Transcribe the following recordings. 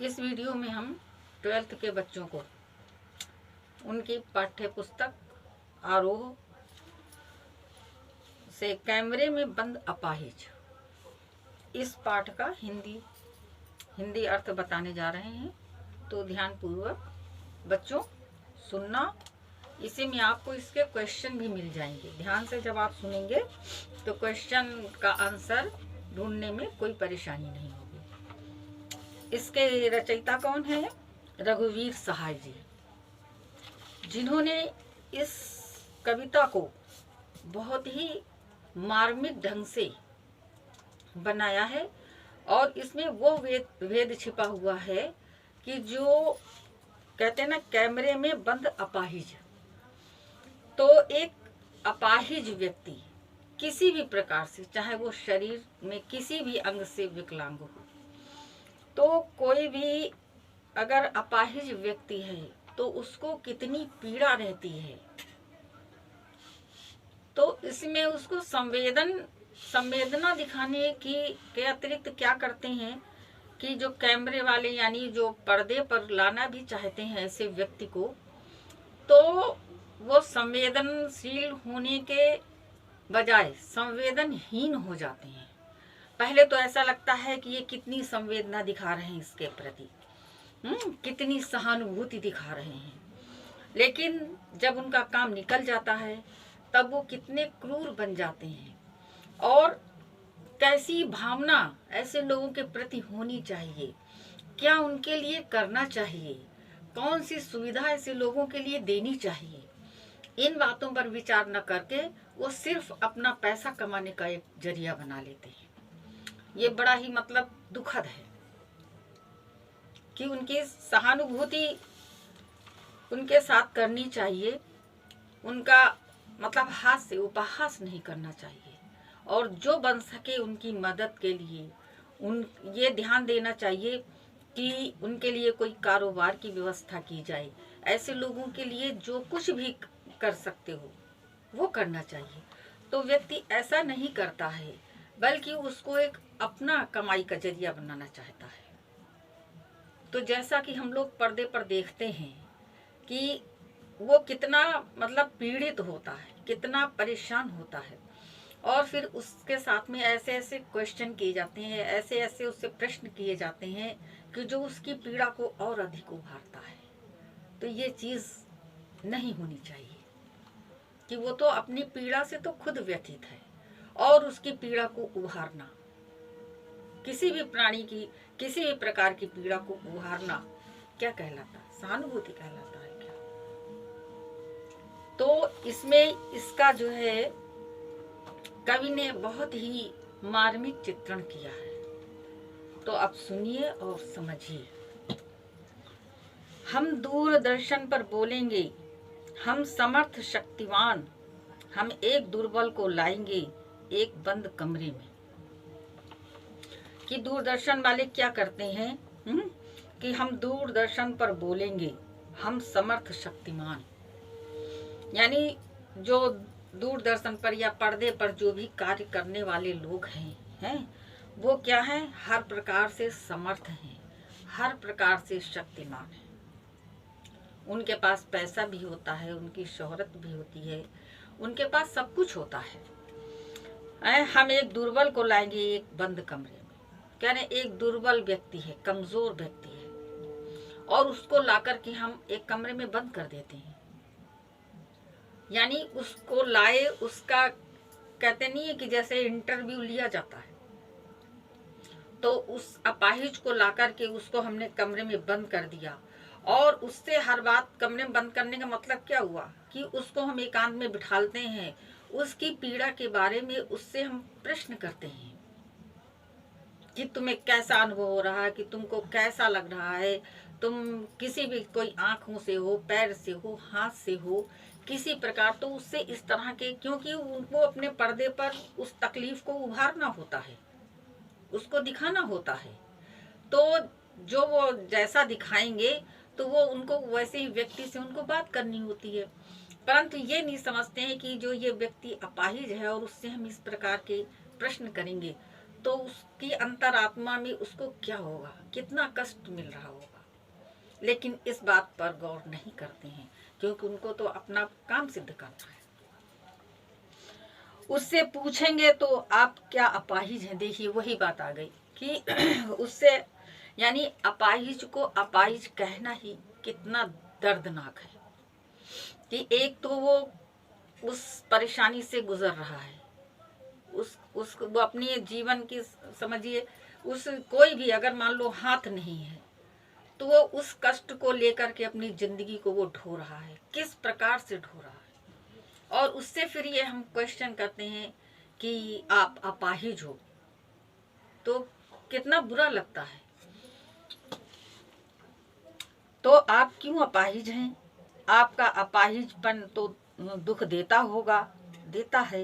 इस वीडियो में हम 12th के बच्चों को उनकी पाठ्य पुस्तक आरोह से कैमरे में बंद अपाहिज इस पाठ का हिंदी अर्थ बताने जा रहे हैं। तो ध्यान पूर्वक बच्चों सुनना। इसी में आपको इसके क्वेश्चन भी मिल जाएंगे। ध्यान से जब आप सुनेंगे तो क्वेश्चन का आंसर ढूंढने में कोई परेशानी नहीं होगी। इसके रचयिता कौन है? रघुवीर सहाय जी, जिन्होंने इस कविता को बहुत ही मार्मिक ढंग से बनाया है। और इसमें वो भेद छिपा हुआ है कि जो कहते हैं ना, कैमरे में बंद अपाहिज। तो एक अपाहिज व्यक्ति किसी भी प्रकार से, चाहे वो शरीर में किसी भी अंग से विकलांग हो, तो कोई भी अगर अपाहिज व्यक्ति है तो उसको कितनी पीड़ा रहती है। तो इसमें उसको संवेदना दिखाने के अतिरिक्त क्या करते हैं कि जो कैमरे वाले यानी जो पर्दे पर लाना भी चाहते हैं ऐसे व्यक्ति को, तो वो संवेदनशील होने के बजाय संवेदनहीन हो जाते हैं। पहले तो ऐसा लगता है कि ये कितनी संवेदना दिखा रहे हैं इसके प्रति, कितनी सहानुभूति दिखा रहे हैं। लेकिन जब उनका काम निकल जाता है तब वो कितने क्रूर बन जाते हैं। और कैसी भावना ऐसे लोगों के प्रति होनी चाहिए, क्या उनके लिए करना चाहिए, कौन सी सुविधा ऐसे लोगों के लिए देनी चाहिए, इन बातों पर विचार न करके वो सिर्फ अपना पैसा कमाने का एक जरिया बना लेते हैं। ये बड़ा ही दुखद है कि उनकी सहानुभूति उनके साथ करनी चाहिए, उनका हास्य उपहास नहीं करना चाहिए। और जो बन सके उनकी मदद के लिए ये ध्यान देना चाहिए कि उनके लिए कोई कारोबार की व्यवस्था की जाए। ऐसे लोगों के लिए जो कुछ भी कर सकते हो वो करना चाहिए। तो व्यक्ति ऐसा नहीं करता है, बल्कि उसको एक अपना कमाई का जरिया बनाना चाहता है। तो जैसा कि हम लोग पर्दे पर देखते हैं कि वो कितना पीड़ित होता है, कितना परेशान होता है, और फिर उसके साथ में ऐसे ऐसे क्वेश्चन किए जाते हैं, ऐसे ऐसे उससे प्रश्न किए जाते हैं कि जो उसकी पीड़ा को और अधिक उभारता है। तो ये चीज़ नहीं होनी चाहिए कि वो तो अपनी पीड़ा से तो खुद व्यथित है, और उसकी पीड़ा को उभारना, किसी भी प्राणी की किसी भी प्रकार की पीड़ा को उभारना क्या कहलाता है? सहानुभूति कहलाता है क्या? तो इसमें इसका जो है कवि ने बहुत ही मार्मिक चित्रण किया है। तो आप सुनिए और समझिए। हम दूरदर्शन पर बोलेंगे, हम समर्थ शक्तिवान, हम एक दुर्बल को लाएंगे एक बंद कमरे में। कि दूरदर्शन वाले क्या करते हैं कि हम दूरदर्शन पर बोलेंगे, हम समर्थ शक्तिमान, यानी जो दूरदर्शन पर या पर्दे पर जो भी कार्य करने वाले लोग हैं वो क्या हैं? हर प्रकार से समर्थ हैं, हर प्रकार से शक्तिमान हैं। उनके पास पैसा भी होता है, उनकी शोहरत भी होती है, उनके पास सब कुछ होता है। हम एक दुर्बल को लाएंगे एक बंद कमरे में। कह रहे एक दुर्बल व्यक्ति है, कमजोर व्यक्ति है, और उसको लाकर के हम एक कमरे में बंद कर देते हैं। यानी उसको लाए, उसका कहते नहीं है कि जैसे इंटरव्यू लिया जाता है, तो उस अपाहिज को लाकर के उसको हमने कमरे में बंद कर दिया। और उससे हर बात कमरे में बंद करने का मतलब क्या हुआ कि उसको हम एकांत में बिठालते हैं, उसकी पीड़ा के बारे में उससे हम प्रश्न करते हैं कि तुम्हें कैसा अनुभव हो रहा है, कि तुमको कैसा लग रहा है, तुम किसी भी कोई आंखों से हो, पैर से हो, हाथ से हो, किसी प्रकार। तो उससे इस तरह के, क्योंकि उनको अपने पर्दे पर उस तकलीफ को उभारना होता है, उसको दिखाना होता है। तो जो वो जैसा दिखाएंगे तो वो उनको वैसे ही व्यक्ति से उनको बात करनी होती है। परंतु ये नहीं समझते हैं कि जो ये व्यक्ति अपाहिज है और उससे हम इस प्रकार के प्रश्न करेंगे तो उसकी अंतरात्मा में उसको क्या होगा, कितना कष्ट मिल रहा होगा। लेकिन इस बात पर गौर नहीं करते हैं, क्योंकि उनको तो अपना काम सिद्ध करना है। उससे पूछेंगे तो आप क्या अपाहिज हैं। देखिए वही बात आ गई कि उससे यानी अपाहिज को अपाहिज कहना ही कितना दर्दनाक है कि एक तो वो उस परेशानी से गुजर रहा है, उस वो अपनी जीवन की समझिए, उस कोई भी अगर मान लो हाथ नहीं है तो वो उस कष्ट को लेकर के अपनी जिंदगी को वो ढो रहा है, किस प्रकार से ढो रहा है। और उससे फिर ये हम क्वेश्चन करते हैं कि आप अपाहिज हो, तो कितना बुरा लगता है। तो आप क्यों अपाहिज हैं? आपका अपाहिजपन तो दुख देता होगा, देता है।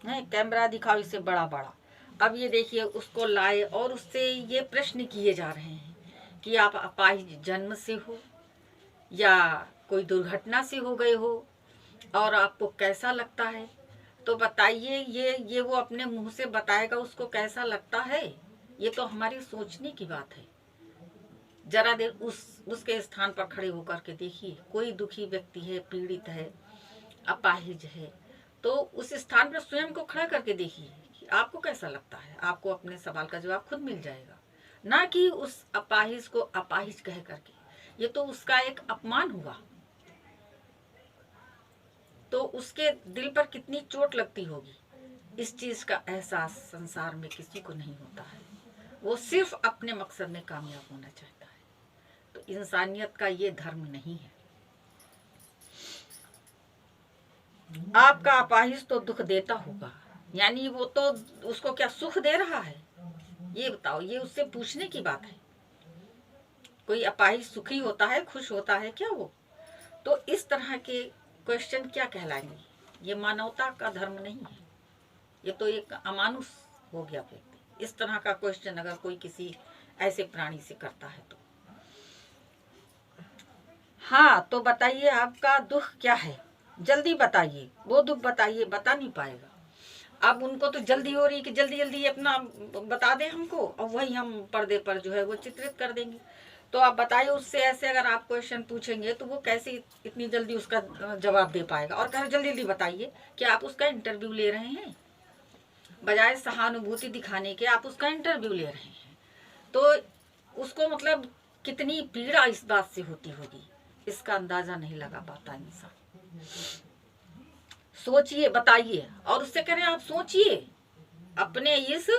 कैमरा दिखाओ इसे बड़ा बड़ा। अब ये देखिए उसको लाए और उससे ये प्रश्न किए जा रहे हैं कि आप अपाहिज जन्म से हो या कोई दुर्घटना से हो गए हो, और आपको कैसा लगता है। तो बताइए, ये वो अपने मुंह से बताएगा उसको कैसा लगता है। ये तो हमारी सोचने की बात है। जरा देर उसके स्थान पर खड़े होकर के देखिए, कोई दुखी व्यक्ति है, पीड़ित है, अपाहिज है, तो उस स्थान पर स्वयं को खड़ा करके देखिए कि आपको कैसा लगता है। आपको अपने सवाल का जवाब खुद मिल जाएगा, ना कि उस अपाहिज को अपाहिज कह करके। ये तो उसका एक अपमान हुआ, तो उसके दिल पर कितनी चोट लगती होगी। इस चीज का एहसास संसार में किसी को नहीं होता है। वो सिर्फ अपने मकसद में कामयाब होना चाहता है। तो इंसानियत का ये धर्म नहीं है। आपका अपाहिज तो दुख देता होगा, यानी वो तो उसको क्या सुख दे रहा है, ये बताओ। ये उससे पूछने की बात है। कोई अपाहिज सुखी होता है, खुश होता है क्या वो? तो इस तरह के क्वेश्चन क्या कहलाएंगे? ये मानवता का धर्म नहीं है, ये तो एक अमानुष हो गया व्यक्ति। इस तरह का क्वेश्चन अगर कोई किसी ऐसे प्राणी से करता है तो हाँ, तो बताइए आपका दुख क्या है, जल्दी बताइए। वो दुख बताइए, बता नहीं पाएगा। अब उनको तो जल्दी हो रही कि जल्दी जल्दी अपना बता दें हमको, और वही हम पर्दे पर जो है वो चित्रित कर देंगे। तो आप बताइए, उससे ऐसे अगर आप क्वेश्चन पूछेंगे तो वो कैसे इतनी जल्दी उसका जवाब दे पाएगा। और कह जल्दी जल्दी बताइए कि आप उसका इंटरव्यू ले रहे हैं, बजाय सहानुभूति दिखाने के आप उसका इंटरव्यू ले रहे हैं। तो उसको मतलब कितनी पीड़ा इस बात से होती होगी, इसका अंदाजा नहीं लगा पाता इंसान। सोचिए, बताइए। और उससे कह रहे हैं आप सोचिए अपने इस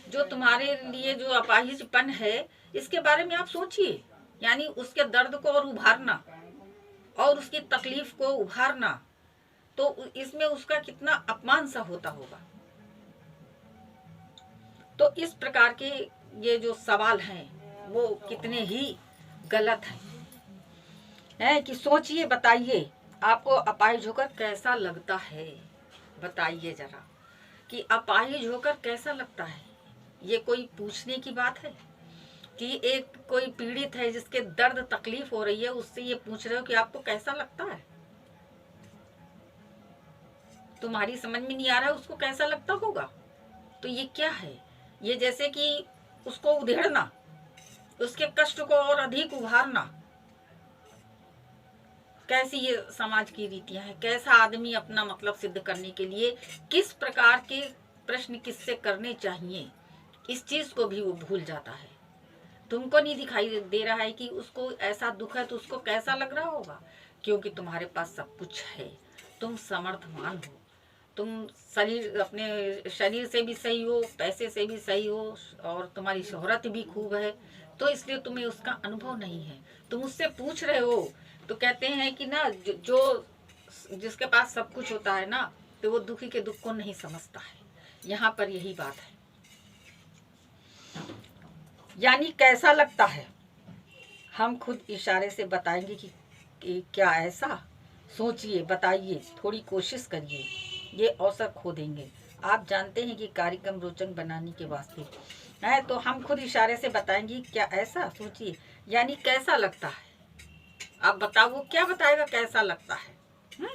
जो तुम्हारे लिए जो अपाहिजपन है, इसके बारे में आप सोचिए। यानी उसके दर्द को और उभारना और उसकी तकलीफ को उभारना, तो इसमें उसका कितना अपमान सा होता होगा। तो इस प्रकार के ये जो सवाल हैं वो कितने ही गलत हैं कि सोचिए, बताइए आपको अपाहिज होकर कैसा लगता है। बताइए जरा कि अपाहिज होकर कैसा लगता है। ये कोई पूछने की बात है कि एक कोई पीड़ित है जिसके दर्द तकलीफ हो रही है, उससे ये पूछ रहे हो कि आपको कैसा लगता है। तुम्हारी समझ में नहीं आ रहा है उसको कैसा लगता होगा। तो ये क्या है? ये जैसे कि उसको उधेड़ना, उसके कष्ट को और अधिक उभारना। कैसी ये समाज की रीतियां हैं। कैसा आदमी अपना मतलब सिद्ध करने के लिए किस प्रकार के प्रश्न किससे करने चाहिए, इस चीज को भी वो भूल जाता है। तुमको नहीं दिखाई दे रहा है कि उसको ऐसा दुख है तो उसको कैसा लग रहा होगा, क्योंकि तुम्हारे पास सब कुछ है, तुम समर्थवान हो, तुम शरीर अपने शरीर से भी सही हो, पैसे से भी सही हो, और तुम्हारी शोहरत भी खूब है, तो इसलिए तुम्हें उसका अनुभव नहीं है। तुम उससे पूछ रहे हो तो कहते हैं कि ना, जो जिसके पास सब कुछ होता है ना, तो वो दुखी के दुख को नहीं समझता है। यहाँ पर यही बात है। यानी कैसा लगता है, हम खुद इशारे से बताएंगे कि क्या ऐसा। सोचिए, बताइए, थोड़ी कोशिश करिए, ये अवसर खो देंगे। आप जानते हैं कि कार्यक्रम रोचक बनाने के वास्ते है, तो हम खुद इशारे से बताएंगे क्या ऐसा। सोचिए, यानी कैसा लगता है। आप बताओ, वो क्या बताएगा कैसा लगता है।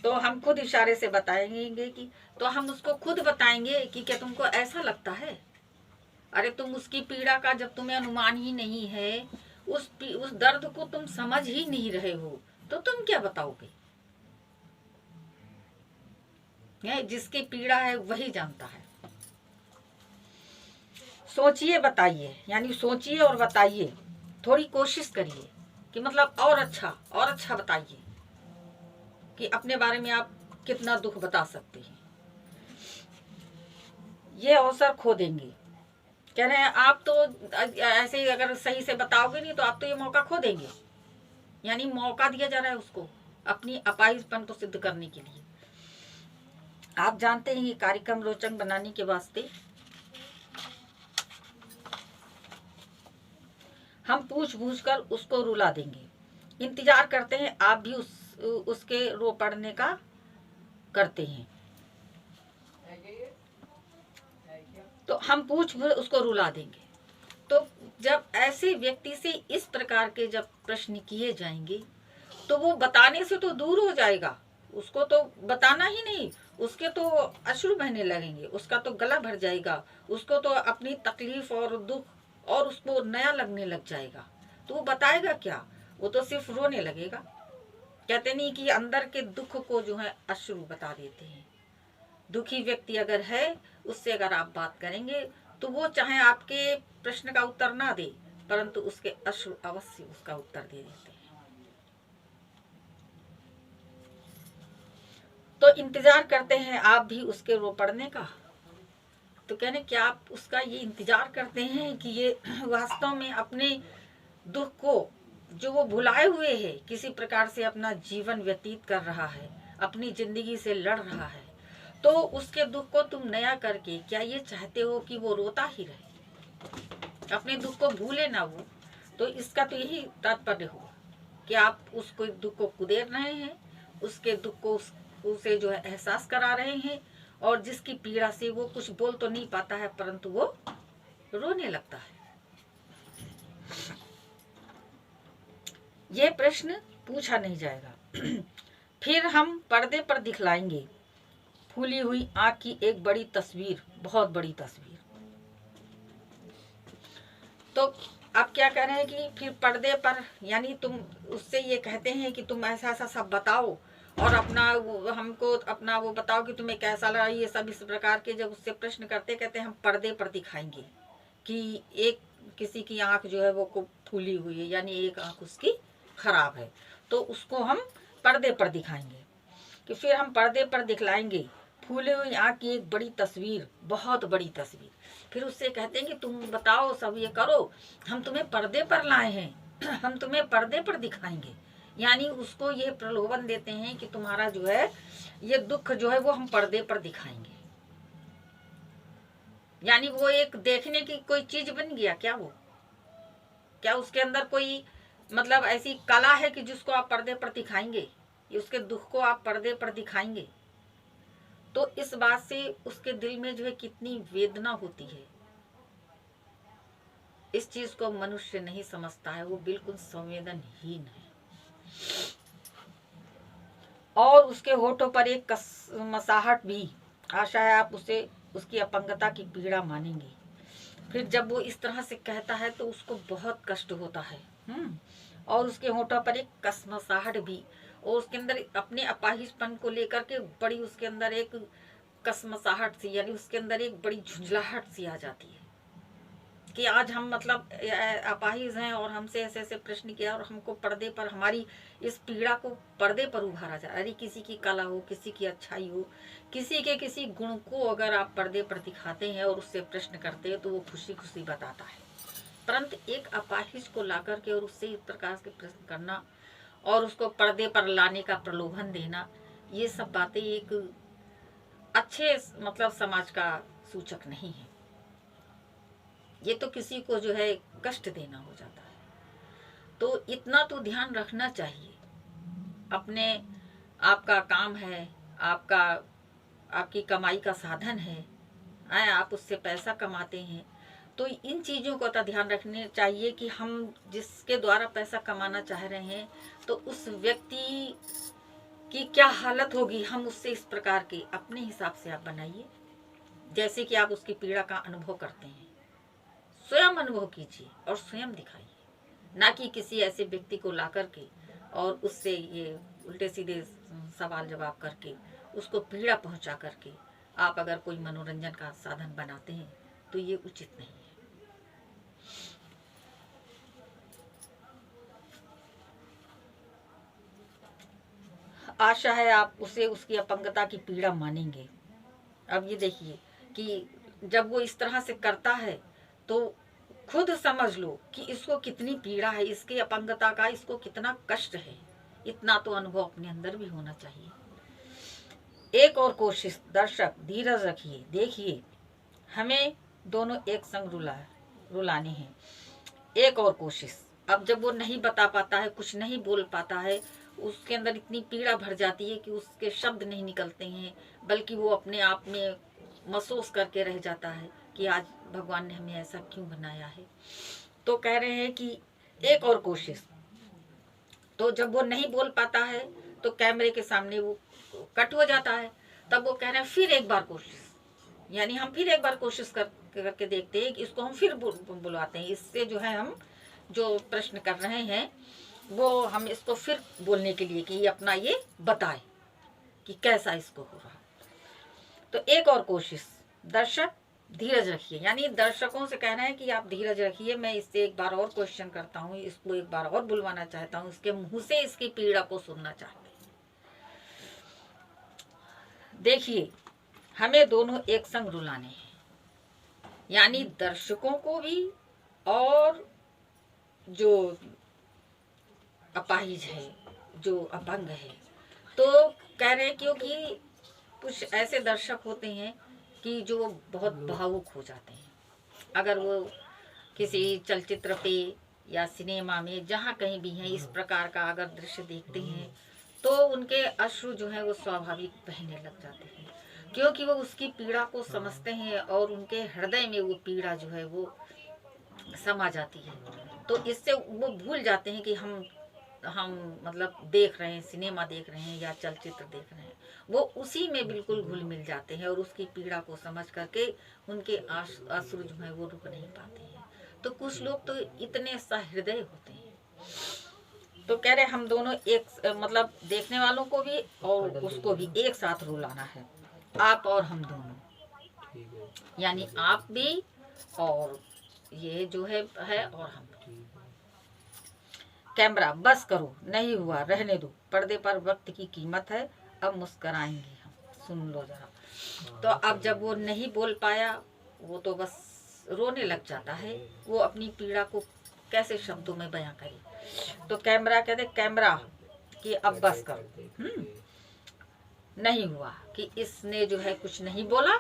तो हम खुद इशारे से बताएंगे कि, तो हम उसको खुद बताएंगे कि क्या तुमको ऐसा लगता है। अरे तुम उसकी पीड़ा का जब तुम्हें अनुमान ही नहीं है, उस दर्द को तुम समझ ही नहीं रहे हो, तो तुम क्या बताओगे? जिसकी पीड़ा है वही जानता है। सोचिए, बताइए, यानी सोचिए और बताइए, थोड़ी कोशिश करिए कि मतलब और अच्छा बताइए कि अपने बारे में आप कितना दुख बता सकते हैं। ये अवसर खो देंगे। कह रहे हैं आप तो ऐसे ही अगर सही से बताओगे नहीं तो आप तो ये मौका खो देंगे। यानी मौका दिया जा रहा है उसको अपनी अपाहिजपन को सिद्ध करने के लिए। आप जानते हैं ये कार्यक्रम रोचक बनाने के वास्ते हम पूछ कर उसको रुला देंगे। इंतजार करते हैं, आप भी उसके रो पड़ने का करते हैं, तो हम पूछ उसको रुला देंगे। तो जब ऐसे व्यक्ति से इस प्रकार के जब प्रश्न किए जाएंगे तो वो बताने से तो दूर हो जाएगा, उसको तो बताना ही नहीं, उसके तो अश्रु बहने लगेंगे, उसका तो गला भर जाएगा, उसको तो अपनी तकलीफ और दुख और उसको नया लगने लग जाएगा। तो वो बताएगा क्या? वो तो सिर्फ रोने लगेगा। कहते नहीं कि अंदर के दुख को जो है अश्रु बता देते हैं। दुखी व्यक्ति अगर है, उससे अगर आप बात करेंगे तो वो चाहे आपके प्रश्न का उत्तर ना दे, परंतु उसके अश्रु अवश्य उसका उत्तर दे देते हैं। तो इंतजार करते हैं आप भी उसके रो पड़ने का। तो कहने क्या आप उसका ये इंतजार करते हैं कि ये वास्तव में अपने दुख को जो वो भुलाए हुए है, किसी प्रकार से अपना जीवन व्यतीत कर रहा है, अपनी जिंदगी से लड़ रहा है, तो उसके दुख को तुम नया करके क्या ये चाहते हो कि वो रोता ही रहे, अपने दुख को भूले ना वो? तो इसका तो यही तात्पर्य हुआ कि आप उसको दुख को कुदेर रहे हैं, उसके दुख को उसे जो है एहसास करा रहे हैं, और जिसकी पीड़ा से वो कुछ बोल तो नहीं पाता है परंतु वो रोने लगता है। ये प्रश्न पूछा नहीं जाएगा। फिर हम पर्दे पर दिखलाएंगे फूली हुई आंख की एक बड़ी तस्वीर, बहुत बड़ी तस्वीर। तो आप क्या कह रहे हैं कि फिर पर्दे पर, यानी तुम उससे ये कहते हैं कि तुम ऐसा ऐसा सब बताओ और अपना हमको अपना वो बताओ कि तुम्हें कैसा लगा, ये सब इस प्रकार के जब उससे प्रश्न करते, कहते हैं हम पर्दे पर दिखाएंगे कि एक किसी की आंख जो है वो को फूली हुई है, यानी एक आंख उसकी खराब है, तो उसको हम पर्दे पर दिखाएंगे। कि फिर हम पर्दे पर दिखलाएंगे फूले हुई आंख की एक बड़ी तस्वीर, बहुत बड़ी तस्वीर। फिर उससे कहते हैं कि तुम बताओ, सब ये करो, हम तुम्हें पर्दे पर लाए हैं, हम तुम्हें पर्दे पर दिखाएंगे। यानी उसको ये प्रलोभन देते हैं कि तुम्हारा जो है ये दुख जो है वो हम पर्दे पर दिखाएंगे। यानी वो एक देखने की कोई चीज बन गया क्या? वो क्या उसके अंदर कोई मतलब ऐसी कला है कि जिसको आप पर्दे पर दिखाएंगे, उसके दुख को आप पर्दे पर दिखाएंगे? तो इस बात से उसके दिल में जो है कितनी वेदना होती है, इस चीज को मनुष्य नहीं समझता है, वो बिल्कुल संवेदनहीन है। और उसके होठों पर एक मसाहट भी, आशा है आप उसे उसकी अपंगता की पीड़ा मानेंगे। फिर जब वो इस तरह से कहता है तो उसको बहुत कष्ट होता है। और उसके होठों पर एक कसमसाहट भी, और उसके अंदर अपने अपाहिजपन को लेकर के बड़ी उसके अंदर एक कसमसाहट सी, यानी उसके अंदर एक बड़ी झुंझलाहट सी आ जाती है कि आज हम मतलब अपाहिज हैं और हमसे ऐसे ऐसे प्रश्न किया और हमको पर्दे पर हमारी इस पीड़ा को पर्दे पर उभारा जा। अरे किसी की कला हो, किसी की अच्छाई हो, किसी के किसी गुण को अगर आप पर्दे पर दिखाते हैं और उससे प्रश्न करते हैं तो वो खुशी खुशी बताता है, परंतु एक अपाहिज को ला करके और उससे इस प्रकार के प्रश्न करना और उसको पर्दे पर लाने का प्रलोभन देना, ये सब बातें एक अच्छे मतलब समाज का सूचक नहीं है। ये तो किसी को जो है कष्ट देना हो जाता है। तो इतना तो ध्यान रखना चाहिए, अपने आपका काम है, आपका आपकी कमाई का साधन है, आप उससे पैसा कमाते हैं, तो इन चीज़ों का तो ध्यान रखने चाहिए कि हम जिसके द्वारा पैसा कमाना चाह रहे हैं तो उस व्यक्ति की क्या हालत होगी, हम उससे इस प्रकार के अपने हिसाब से आप बनाइए, जैसे कि आप उसकी पीड़ा का अनुभव करते हैं। स्वयं अनुभव कीजिए और स्वयं दिखाइए, ना कि किसी ऐसे व्यक्ति को ला करके और उससे ये उल्टे सीधे सवाल जवाब करके उसको पीड़ा पहुंचा करके आप अगर कोई मनोरंजन का साधन बनाते हैं तो ये उचित नहीं है। आशा है आप उसे उसकी अपंगता की पीड़ा मानेंगे। अब ये देखिए कि जब वो इस तरह से करता है तो खुद समझ लो कि इसको कितनी पीड़ा है, इसकी अपंगता का इसको कितना कष्ट है। इतना तो अनुभव अपने अंदर भी होना चाहिए। एक और कोशिश, दर्शक धीरज रखिए, देखिए हमें दोनों एक संग रुलाने हैं। एक और कोशिश। अब जब वो नहीं बता पाता है, कुछ नहीं बोल पाता है, उसके अंदर इतनी पीड़ा भर जाती है कि उसके शब्द नहीं निकलते हैं, बल्कि वो अपने आप में महसूस करके रह जाता है कि आज भगवान ने हमें ऐसा क्यों बनाया है। तो कह रहे हैं कि एक और कोशिश। तो जब वो नहीं बोल पाता है तो कैमरे के सामने वो कट हो जाता है। तब वो कह रहे हैं फिर एक बार कोशिश, यानी हम फिर एक बार कोशिश करके देखते हैं कि इसको हम फिर बुलवाते हैं। इससे जो है हम जो प्रश्न कर रहे हैं वो हम इसको फिर बोलने के लिए कि ये अपना ये बताए कि कैसा इसको हो रहा। तो एक और कोशिश, दर्शक धीरज रखिए, यानी दर्शकों से कहना है कि आप धीरज रखिए, मैं इससे एक बार और क्वेश्चन करता हूँ, इसको एक बार और बुलवाना चाहता हूँ, इसके मुंह से इसकी पीड़ा को सुनना चाहते हैं। देखिए हमें दोनों एक संग रुलाने हैं, यानी दर्शकों को भी और जो अपाहिज है, जो अपंग है। तो कह रहे हैं क्योंकि कुछ ऐसे दर्शक होते हैं कि जो बहुत भावुक हो जाते हैं। अगर वो किसी चलचित्र पे या सिनेमा में जहाँ कहीं भी हैं इस प्रकार का अगर दृश्य देखते हैं तो उनके अश्रु जो है वो स्वाभाविक बहने लग जाते हैं, क्योंकि वो उसकी पीड़ा को समझते हैं और उनके हृदय में वो पीड़ा जो है वो समा जाती है। तो इससे वो भूल जाते हैं कि हम मतलब देख रहे हैं, सिनेमा देख रहे हैं या चलचित्र देख रहे हैं। वो उसी में बिल्कुल घुल मिल जाते हैं और उसकी पीड़ा को समझ करके उनके अश्रु जो है वो रुक नहीं पाते हैं। तो कुछ लोग तो इतने सहृदय होते हैं। तो कह रहे हम दोनों एक मतलब देखने वालों को भी और उसको भी एक साथ रुलाना है, आप और हम दोनों, यानी आप भी और ये जो है और हम। कैमरा बस करो, नहीं हुआ रहने दो, पर्दे पर वक्त की कीमत है, अब मुस्कराएंगे हम, सुन लो जरा। तो अब जब वो नहीं बोल पाया वो तो बस रोने लग जाता है, वो अपनी पीड़ा को कैसे शब्दों में बयां करे। तो कैमरा कहते कैमरा कि अब बस करो, नहीं हुआ कि इसने जो है कुछ नहीं बोला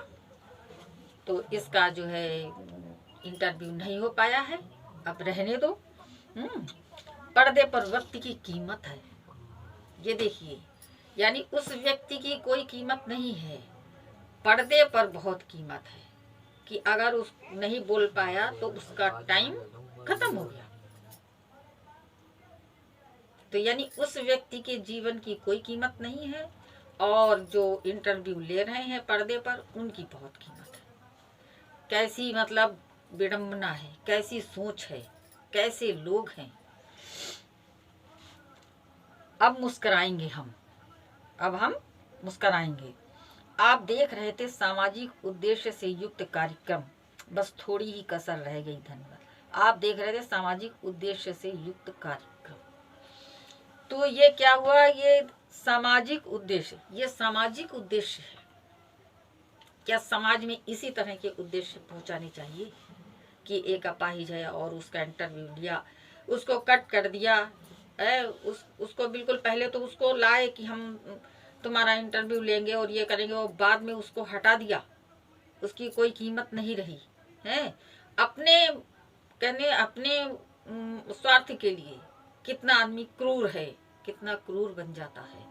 तो इसका जो है इंटरव्यू नहीं हो पाया है, अब रहने दो। पर्दे पर वक्त की कीमत है, ये देखिए, यानी उस व्यक्ति की कोई कीमत नहीं है, पर्दे पर बहुत कीमत है कि अगर उस नहीं बोल पाया तो उसका टाइम खत्म हो गया। तो यानी उस व्यक्ति के जीवन की कोई कीमत नहीं है और जो इंटरव्यू ले रहे हैं पर्दे पर उनकी बहुत कीमत है। कैसी मतलब विडंबना है, कैसी सोच है, कैसे लोग हैं। अब मुस्कराएंगे हम, अब हम मुस्कराएंगे। आप देख रहे थे सामाजिक उद्देश्य से युक्त कार्यक्रम, बस थोड़ी ही कसर रह गई। धन्यवाद। आप देख रहे थे सामाजिक उद्देश्य से युक्त कार्यक्रम। तो ये क्या हुआ, ये सामाजिक उद्देश्य, ये सामाजिक उद्देश्य है। क्या समाज में इसी तरह के उद्देश्य पहुंचाने चाहिए कि एक अपाहिज है और उसका इंटरव्यू लिया, उसको कट कर दिया, उसको बिल्कुल पहले तो उसको लाए कि हम तुम्हारा इंटरव्यू लेंगे और ये करेंगे, और बाद में उसको हटा दिया, उसकी कोई कीमत नहीं रही है। अपने स्वार्थ के लिए कितना आदमी क्रूर है, कितना क्रूर बन जाता है,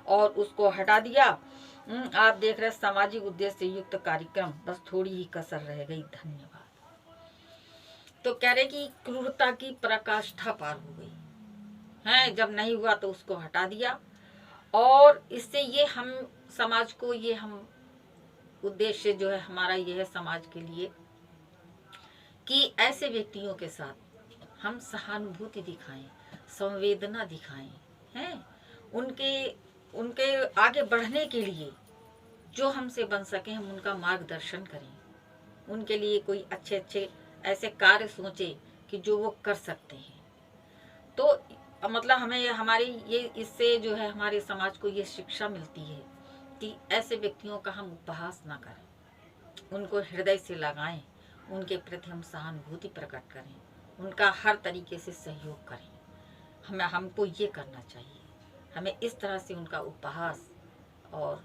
और उसको हटा दिया। आप देख रहे सामाजिक उद्देश्य से युक्त कार्यक्रम, बस थोड़ी ही कसर रह गई। धन्यवाद। तो कह रहे कि क्रूरता की पराकाष्ठा पार हो गई है, जब नहीं हुआ तो उसको हटा दिया। और इससे ये हम समाज को, ये हम उद्देश्य जो है हमारा ये है समाज के लिए कि ऐसे व्यक्तियों के साथ हम सहानुभूति दिखाएं, संवेदना दिखाएं, हैं उनके उनके आगे बढ़ने के लिए जो हमसे बन सके हम उनका मार्गदर्शन करें, उनके लिए कोई अच्छे अच्छे ऐसे कार्य सोचें कि जो वो कर सकते हैं। तो मतलब हमें हमारी ये इससे जो है हमारे समाज को ये शिक्षा मिलती है कि ऐसे व्यक्तियों का हम उपहास ना करें, उनको हृदय से लगाएं, उनके प्रति हम सहानुभूति प्रकट करें, उनका हर तरीके से सहयोग करें। हमको ये करना चाहिए, हमें इस तरह से उनका उपहास और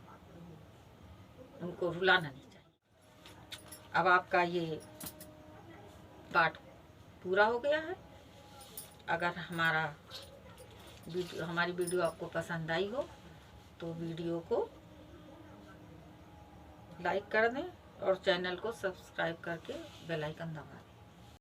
उनको रुलाना नहीं चाहिए। अब आपका ये पाठ पूरा हो गया है। अगर हमारी वीडियो आपको पसंद आई हो तो वीडियो को लाइक कर दें और चैनल को सब्सक्राइब करके बेल आइकन दबा दें।